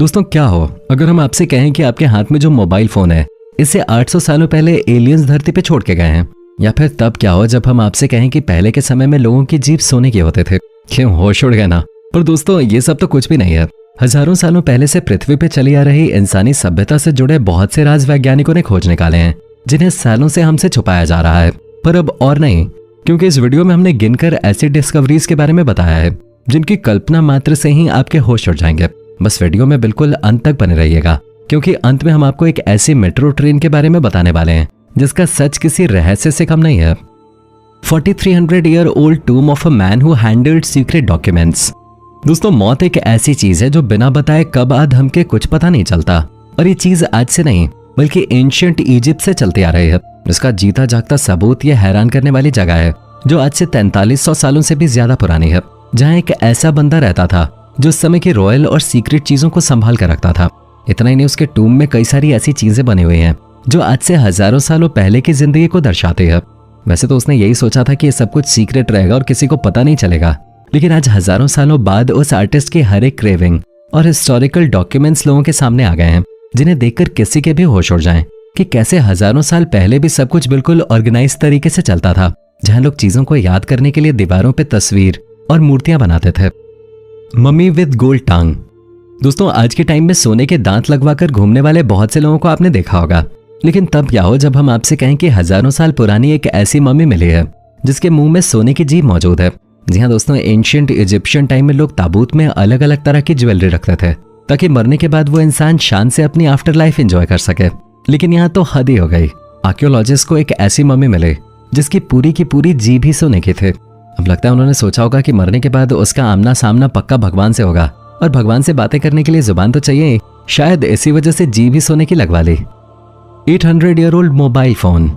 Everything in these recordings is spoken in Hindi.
दोस्तों क्या हो अगर हम आपसे कहें कि आपके हाथ में जो मोबाइल फोन है इसे 800 सालों पहले एलियंस धरती पे छोड़ के गए हैं। या फिर तब क्या हो जब हम आपसे कहें कि पहले के समय में लोगों की जीभ सोने के होते थे। क्यों होश उड़ गए ना। पर दोस्तों ये सब तो कुछ भी नहीं है। हजारों सालों पहले से पृथ्वी पे चली आ रही इंसानी सभ्यता से जुड़े बहुत से राज वैज्ञानिकों ने खोज निकाले हैं जिन्हें सालों से हमसे छुपाया जा रहा है। पर अब और नहीं, क्योंकि इस वीडियो में हमने गिनकर ऐसी डिस्कवरीज के बारे में बताया है जिनकी कल्पना मात्र से ही आपके होश उड़ जाएंगे। बस वीडियो में बिल्कुल अंत तक बने रहिएगा, क्योंकि अंत में हम आपको एक ऐसी मेट्रो ट्रेन के बारे में बताने वाले हैं जिसका सच किसी रहस्य से कम नहीं है। 4300 year old टूम of a man who handled secret documents. दोस्तों मौत एक ऐसी चीज है जो बिना बताए कब आ धम के कुछ पता नहीं चलता। और ये चीज आज से नहीं बल्कि एंशिएंट इजिप्ट से चलती आ रही है। इसका जीता जागता सबूत ये हैरान करने वाली जगह है जो आज से 4300 सालों से भी ज्यादा पुरानी है, जहाँ एक ऐसा बंदा रहता था जो उस समय की रॉयल और सीक्रेट चीजों को संभाल कर रखता था। इतना ही नहीं, उसके टूम में कई सारी ऐसी चीजें बनी हुई हैं जो आज से हजारों सालों पहले की जिंदगी को दर्शाती है। वैसे तो उसने यही सोचा था कि ये सब कुछ सीक्रेट रहेगा और किसी को पता नहीं चलेगा, लेकिन आज हजारों सालों बाद उस आर्टिस्ट की हर एक क्रेविंग और हिस्टोरिकल डॉक्यूमेंट्स लोगों के सामने आ गए हैं, जिन्हें देखकर किसी के भी होश उड़ जाएं कि कैसे हजारों साल पहले भी सब कुछ बिल्कुल ऑर्गेनाइज तरीके से चलता था, जहां लोग चीजों को याद करने के लिए दीवारों पे तस्वीर और मूर्तियां बनाते थे। मम्मी विद गोल्ड टांग। दोस्तों आज के टाइम में सोने के दांत लगवाकर घूमने वाले बहुत से लोगों को आपने देखा होगा, लेकिन तब क्या हो जब हम आपसे कहें कि हजारों साल पुरानी एक ऐसी मम्मी मिली है जिसके मुंह में सोने की जीभ मौजूद है। जी हाँ दोस्तों, एंशिएंट इजिप्शियन टाइम में लोग ताबूत में अलग अलग तरह की ज्वेलरी रखते थे ताकि मरने के बाद वो इंसान शान से अपनी आफ्टर लाइफ एंजॉय कर सके। लेकिन यहाँ तो हद ही हो गई। आर्कियोलॉजिस्ट को एक ऐसी मम्मी मिली जिसकी पूरी की पूरी जीभ ही सोने की थी। अब लगता है उन्होंने सोचा होगा कि मरने के बाद उसका आमना सामना पक्का भगवान से होगा, और भगवान से बातें करने के लिए जुबान तो चाहिए, शायद इसी वजह से जीभ ही सोने की लगवा ली। 800 ईयर ओल्ड मोबाइल फोन।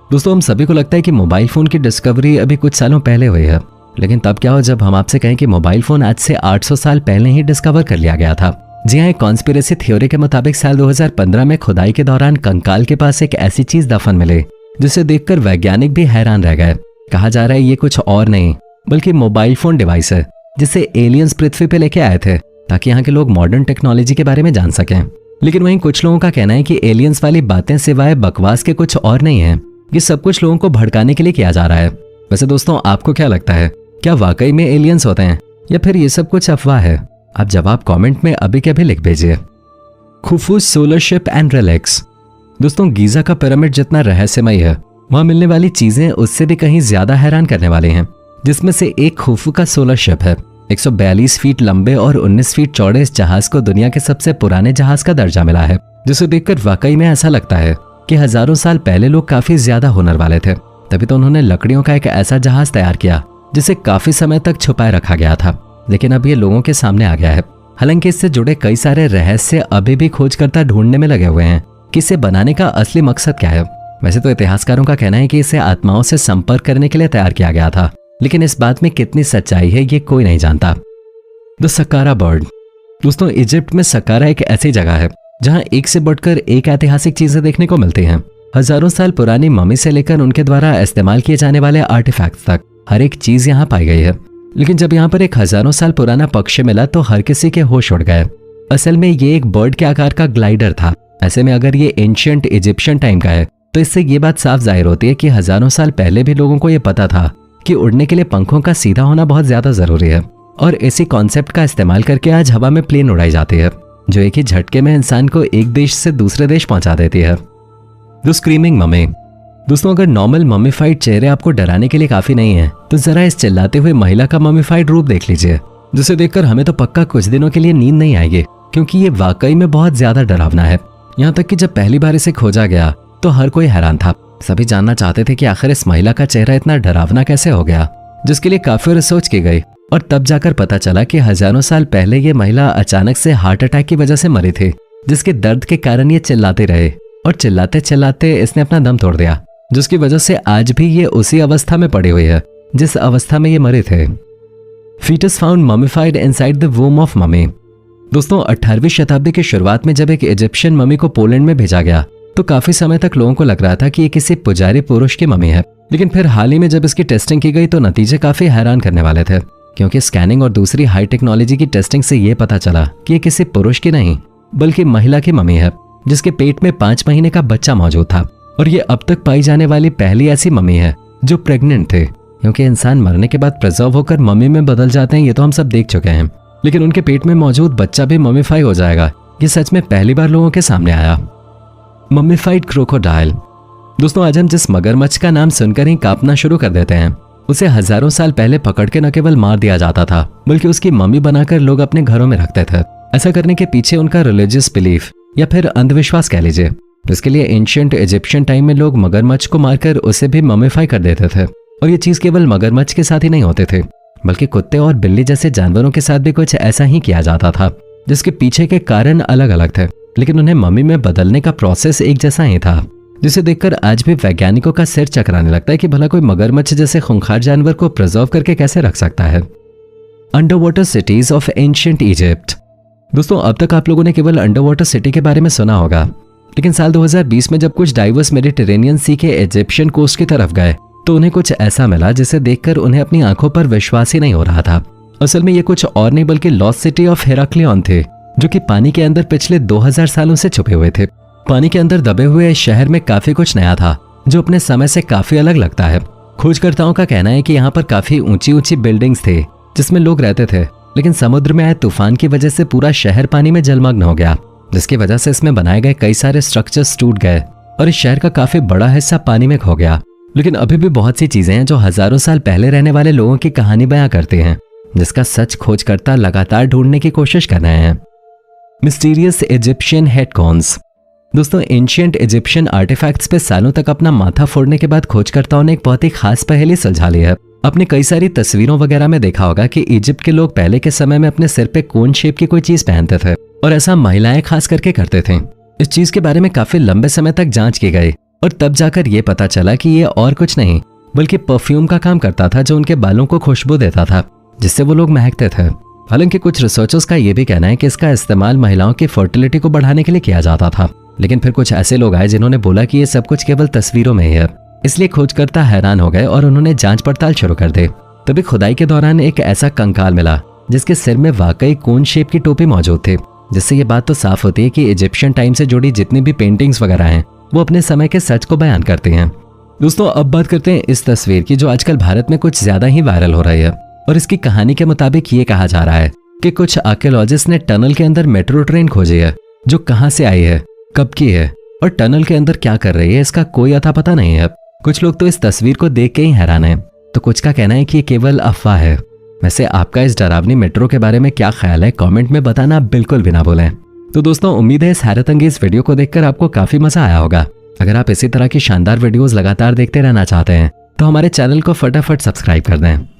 दोस्तों हम सभी को लगता है कि मोबाइल फोन की डिस्कवरी अभी कुछ सालों पहले हुई है, लेकिन तब क्या हो जब हम आपसे कहें कि मोबाइल फोन आज से 800 साल पहले ही डिस्कवर कर लिया गया था। जी हाँ, एक कॉन्स्पिरेसी थ्योरी के मुताबिक साल 2015 में खुदाई के दौरान कंकाल के पास एक ऐसी चीज दफन मिली जिसे देखकर वैज्ञानिक भी हैरान रह गए। कहा जा रहा है ये कुछ और नहीं बल्कि मोबाइल फोन डिवाइस है जिसे एलियंस पृथ्वी पे लेके आए थे ताकि यहाँ के लोग मॉडर्न टेक्नोलॉजी के बारे में जान सकें। लेकिन वहीं कुछ लोगों का कहना है कि एलियंस वाली बातें सिवाय बकवास के कुछ और नहीं है। ये सब कुछ लोगों को भड़काने के लिए किया जा रहा है। वैसे दोस्तों आपको क्या लगता है, क्या वाकई में एलियंस होते हैं या फिर ये सब कुछ अफवाह है? आप जवाब कमेंट में अभी के अभी लिख भेजिए। Khufu solar ship and relax. दोस्तों गीजा का पिरामिड जितना रहस्यमय है, वहां मिलने वाली चीजें उससे भी कहीं ज्यादा हैरान करने वाली हैं, जिसमें से एक खुफू का सोलर शिप है। 142 फीट लंबे और 19 फीट चौड़े इस जहाज को दुनिया के सबसे पुराने जहाज का दर्जा मिला है, जिसे देखकर वाकई में ऐसा लगता है कि हजारों साल पहले लोग काफी ज्यादा हुनर वाले थे, तभी तो उन्होंने लकड़ियों का एक ऐसा जहाज तैयार किया जिसे काफी समय तक छुपाए रखा गया था। लेकिन अब ये लोगों के सामने आ गया है। हालांकि इससे जुड़े कई सारे रहस्य अभी भी खोजकर्ता ढूंढने में लगे हुए हैं कि इसे बनाने का असली मकसद क्या है। वैसे तो इतिहासकारों का कहना है कि इसे आत्माओं से संपर्क करने के लिए तैयार किया गया था, लेकिन इस बात में कितनी सच्चाई है ये कोई नहीं जानता। The सकारा bird. दोस्तों इजिप्ट में सकारा एक ऐसी जगह है जहां एक से बढ़कर एक ऐतिहासिक चीजें देखने को मिलती हैं। हजारों साल पुरानी मम्मी से लेकर उनके द्वारा इस्तेमाल किए जाने वाले आर्टिफैक्ट्स तक हर एक चीज यहाँ पाई गई है। लेकिन जब यहाँ पर एक हजारों साल पुराना पक्षी मिला तो हर किसी के होश उड़ गए। असल में ये एक बर्ड के आकार का ग्लाइडर था। ऐसे में अगर ये एंशिएंट इजिप्शियन टाइम का है तो इससे ये बात साफ जाहिर होती है कि हजारों साल पहले भी लोगों को ये पता था कि उड़ने के लिए पंखों का सीधा होना बहुत ज्यादा जरूरी है, और इसी कॉन्सेप्ट का इस्तेमाल करके आज हवा में प्लेन उड़ाई जाती है जो एक ही झटके में इंसान को एक देश से दूसरे देश पहुंचा देती है। The screaming mummy. दोस्तों अगर नॉर्मल मम्मीफाइड चेहरे आपको डराने के लिए काफी नहीं है तो जरा इस चिल्लाते हुए महिला का मम्मीफाइड रूप देख लीजिए, जिसे देखकर हमें तो पक्का कुछ दिनों के लिए नींद नहीं आएगी, क्योंकि ये वाकई में बहुत ज्यादा डरावना है। यहाँ तक कि जब पहली बार इसे खोजा गया तो हर कोई हैरान था। सभी जानना चाहते थे कि आखिर इस महिला का चेहरा इतना डरावना कैसे हो गया, जिसके लिए काफी रिसर्च की गई और तब जाकर पता चला कि हजारों साल पहले ये महिला अचानक से हार्ट अटैक की वजह से मरी थी, जिसके दर्द के कारण ये चिल्लाते रहे और चिल्लाते चिल्लाते इसने अपना दम तोड़ दिया, जिसकी वजह से आज भी ये उसी अवस्था में पड़ी हुई है जिस अवस्था में ये मरे थे। Foetus found mummified inside the womb of mummy. दोस्तों 18वीं शताब्दी की शुरुआत में जब एक इजिप्शियन ममी को पोलैंड में भेजा गया तो काफी समय तक लोगों को लग रहा था कि ये किसी पुजारी पुरुष की ममी है, लेकिन फिर हाल ही में जब इसकी टेस्टिंग की गई तो नतीजे काफी हैरान करने वाले थे, क्योंकि स्कैनिंग और दूसरी हाई टेक्नोलॉजी की टेस्टिंग से ये पता चला कि ये किसी पुरुष की नहीं बल्कि महिला की मम्मी है, जिसके पेट में 5 महीने का बच्चा मौजूद था। और ये अब तक पाई जाने वाली पहली ऐसी मम्मी है जो प्रेग्नेंट थे, क्योंकि इंसान मरने के बाद प्रिजर्व होकर मम्मी में बदल जाते हैं, ये तो हम सब देख चुके हैं, लेकिन उनके पेट में मौजूद बच्चा भी मम्मीफाई हो जाएगा, ये सच में पहली बार लोगों के सामने आया। मम्मीफाइड क्रोकोडाइल। दोस्तों, आज हम जिस मगरमच्छ का नाम सुनकर ही कांपना शुरू कर देते हैं, उसे हजारों साल पहले पकड़ के न केवल मार दिया जाता था बल्कि उसकी मम्मी बनाकर लोग अपने घरों में रखते थे। ऐसा करने के पीछे उनका रिलीजियस बिलीफ या फिर अंधविश्वास कह लीजिए। इसके लिए एंशिएंट इजिप्शियन टाइम में लोग मगरमच्छ को मारकर उसे भी मम्मीफाई कर देते थे। और ये चीज केवल मगरमच्छ के साथ ही नहीं होते थे, बल्कि कुत्ते और बिल्ली जैसे जानवरों के साथ भी कुछ ऐसा ही किया जाता था, जिसके पीछे के कारण अलग अलग थे, लेकिन उन्हें मम्मी में बदलने का प्रोसेस एक जैसा ही था, जिसे देखकर आज भी वैज्ञानिकों का सिर चकराने लगता है कि भला कोई मगरमच्छ जैसे खूंखार जानवर को प्रिजर्व करके कैसे रख सकता है। Under water cities of ancient Egypt. दोस्तों, अब तक आप लोगों ने केवल अंडर वाटर सिटी के बारे में सुना होगा, लेकिन साल 2020 में जब कुछ डाइवर्स मेडिटेरेनियन सी के इजिप्शियन कोस्ट की तरफ गए तो उन्हें कुछ ऐसा मिला जिसे देखकर उन्हें अपनी आंखों पर विश्वास ही नहीं हो रहा था। असल में ये कुछ और नहीं बल्कि लॉस्ट सिटी ऑफ हेराक्लियन थे, जो कि पानी के अंदर पिछले 2000 सालों से छुपे हुए थे। पानी के अंदर दबे हुए इस शहर में काफी कुछ नया था, जो अपने समय से काफी अलग लगता है। खोजकर्ताओं का कहना है कि यहाँ पर काफी ऊंची ऊंची बिल्डिंग्स थे जिसमें लोग रहते थे, लेकिन समुद्र में आए तूफान की वजह से पूरा शहर पानी में जलमग्न हो गया, जिसकी वजह से इसमें बनाए गए कई सारे स्ट्रक्चर्स टूट गए और इस शहर का काफी बड़ा हिस्सा पानी में खो गया। लेकिन अभी भी बहुत सी चीजें हैं जो हजारों साल पहले रहने वाले लोगों की कहानी बयां करते हैं, जिसका सच खोजकर्ता लगातार ढूंढने की कोशिश कर रहे हैं। Mysterious Egyptian head cones. दोस्तों, एंशिएंट इजिप्शियन आर्टिफैक्ट्स पे सालों तक अपना माथा फोड़ने के बाद खोजकर्ताओं ने एक बहुत ही खास पहेली सुलझा ली है। आपने कई सारी तस्वीरों वगैरह में देखा होगा कि इजिप्ट के लोग पहले के समय में अपने सिर पे कोन शेप की कोई चीज पहनते थे, और ऐसा महिलाएं खास करके करते थे। इस चीज के बारे में काफी लंबे समय तक जांच की गई और तब जाकर ये पता चला कि ये और कुछ नहीं बल्कि परफ्यूम का काम करता था, जो उनके बालों को खुशबू देता था, जिससे वो लोग महकते थे। हालांकि कुछ रिसर्चर्स का ये भी कहना है कि इसका इस्तेमाल महिलाओं की फर्टिलिटी को बढ़ाने के लिए किया जाता था, लेकिन फिर कुछ ऐसे लोग आए जिन्होंने बोला कि ये सब कुछ केवल तस्वीरों में ही है। इसलिए खोजकर्ता हैरान हो गए और उन्होंने जांच पड़ताल शुरू कर दी। तभी खुदाई के दौरान एक ऐसा कंकाल मिला जिसके सिर में वाकई कोन शेप की टोपी मौजूद थी, जिससे ये बात तो साफ होती है कि इजिप्शियन टाइम से जुड़ी जितनी भी पेंटिंग्स वगैरह हैं वो अपने समय के सच को बयान करती हैं। दोस्तों, अब बात करते हैं इस तस्वीर की, जो आजकल भारत में कुछ ज्यादा ही वायरल हो रही है। और इसकी कहानी के मुताबिक ये कहा जा रहा है कि कुछ आर्कियोलॉजिस्ट ने टनल के अंदर मेट्रो ट्रेन खोजी है, जो कहाँ से आई है, कब की है और टनल के अंदर क्या कर रही है, इसका कोई अता पता नहीं है। कुछ लोग तो इस तस्वीर को देख के ही हैरान हैं, तो कुछ का कहना है कि ये केवल अफवाह है। वैसे आपका इस डरावनी मेट्रो के बारे में क्या ख्याल है, कमेंट में बताना बिल्कुल भी ना भूलें। तो दोस्तों, उम्मीद है इस हैरत अंगेज वीडियो को देखकर आपको काफी मजा आया होगा। अगर आप इसी तरह की शानदार वीडियोस लगातार देखते रहना चाहते हैं तो हमारे चैनल को फटाफट सब्सक्राइब कर दें।